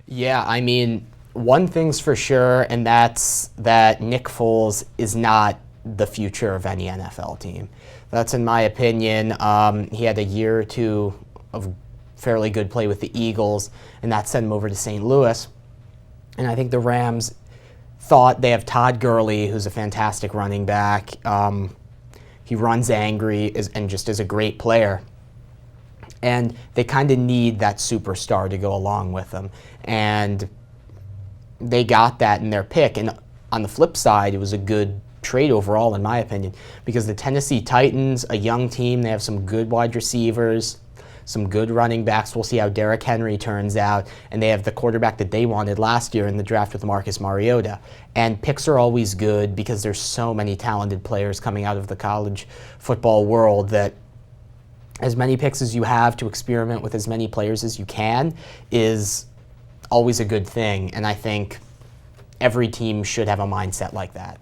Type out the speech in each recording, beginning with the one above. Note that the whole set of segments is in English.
Yeah, I mean, one thing's for sure, and that's that Nick Foles is not the future of any NFL team. That's in my opinion. He had a year or two of fairly good play with the Eagles, and that sent him over to St. Louis. And I think the Rams thought they have Todd Gurley, who's a fantastic running back. He runs angry and just is a great player. And they kind of need that superstar to go along with them. And they got that in their pick. And on the flip side, it was a good trade overall, in my opinion, because the Tennessee Titans, a young team, they have some good wide receivers, some good running backs. We'll see how Derrick Henry turns out. And they have the quarterback that they wanted last year in the draft with Marcus Mariota. And picks are always good because there's so many talented players coming out of the college football world that as many picks as you have to experiment with as many players as you can is always a good thing. And I think every team should have a mindset like that.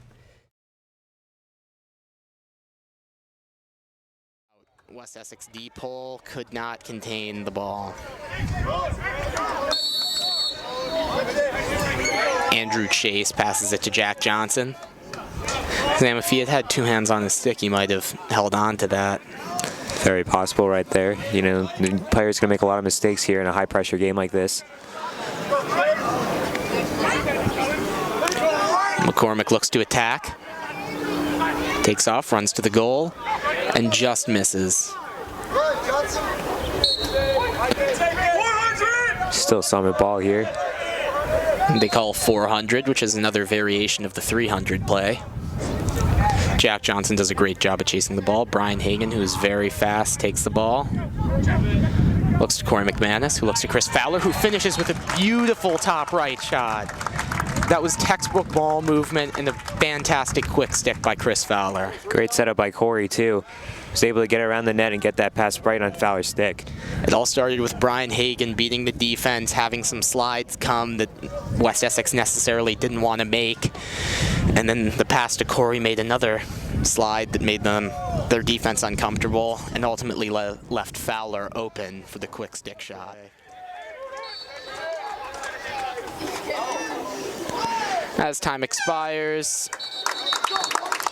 West Essex deep hole could not contain the ball. Andrew Chase passes it to Jack Johnson. Sam, if he had two hands on his stick, he might have held on to that. Very possible right there. You know, the player's going to make a lot of mistakes here in a high-pressure game like this. McCormick looks to attack. Takes off, runs to the goal, and just misses. Still solid ball here. They call 400, which is another variation of the 300 play. Jack Johnson does a great job of chasing the ball. Brian Hagan, who is very fast, takes the ball. Looks to Corey McManus, who looks to Chris Fowler, who finishes with a beautiful top right shot. That was textbook ball movement and a fantastic quick stick by Chris Fowler. Great setup by Corey, too. Was able to get around the net and get that pass right on Fowler's stick. It all started with Brian Hagan beating the defense, having some slides come that West Essex necessarily didn't want to make. And then the pass to Corey made another slide that made their defense uncomfortable and ultimately left Fowler open for the quick stick shot. As time expires,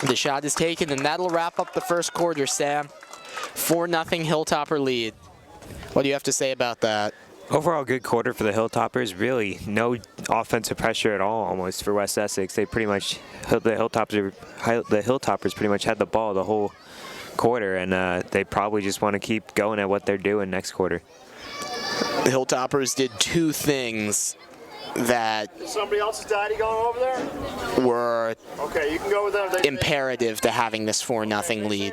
the shot is taken, and that'll wrap up the first quarter, Sam. 4-0 Hilltopper lead. What do you have to say about that? Overall, good quarter for the Hilltoppers. Really, no offensive pressure at all, almost, for West Essex. They pretty much, the Hilltoppers pretty much had the ball the whole quarter, and they probably just want to keep going at what they're doing next quarter. The Hilltoppers did two things that is somebody else's daddy going over there? Were okay, you can go with them. Imperative to having this 4-0 lead.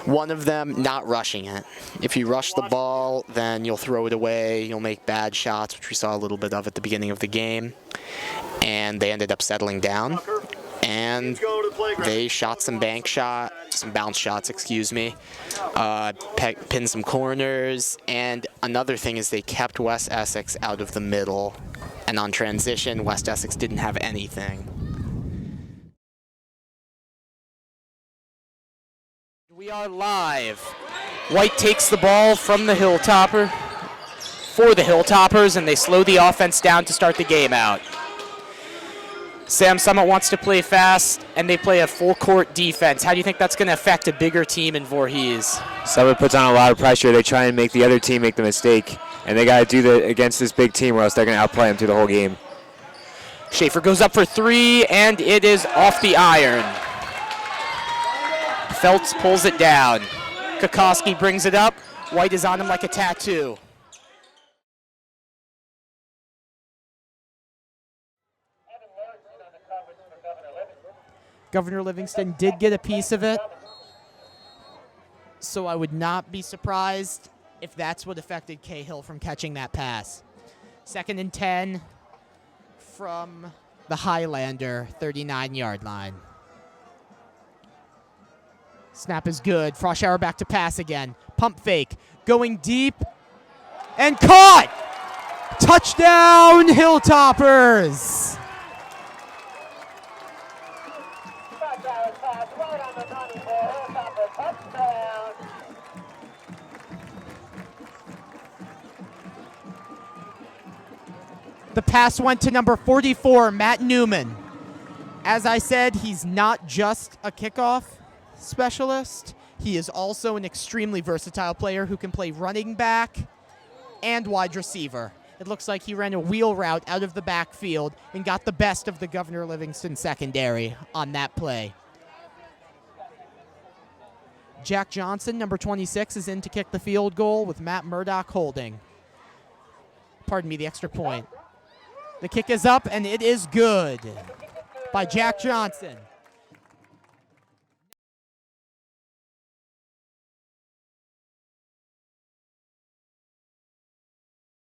One of them, not rushing it. If you rush the ball, then you'll throw it away. You'll make bad shots, which we saw a little bit of at the beginning of the game. And they ended up settling down. And they shot some bounce shots, excuse me. Pinned some corners. And another thing is they kept West Essex out of the middle. And on transition, West Essex didn't have anything. We are live. White takes the ball from the Hilltopper for the Hilltoppers, and they slow the offense down to start the game out. Sam, Summit wants to play fast, and they play a full-court defense. How do you think that's going to affect a bigger team in Voorhees? Summit puts on a lot of pressure. They try and make the other team make the mistake. And they got to do that against this big team, or else they're going to outplay them through the whole game. Schaefer goes up for three, and it is off the iron. Feltz pulls it down. Kokoski brings it up. White is on him like a tattoo. Governor Livingston did get a piece of it, so I would not be surprised if that's what affected Cahill from catching that pass. 2nd and 10 from the Highlander 39-yard line. Snap is good. Froschauer back to pass again. Pump fake. Going deep. And caught! Touchdown, Hilltoppers! The pass went to number 44, Matt Newman. As I said, he's not just a kickoff specialist. He is also an extremely versatile player who can play running back and wide receiver. It looks like he ran a wheel route out of the backfield and got the best of the Governor Livingston secondary on that play. Jack Johnson, number 26, is in to kick the field goal with Matt Murdoch holding. Pardon me, the extra point. The kick is up, and it is good by Jack Johnson.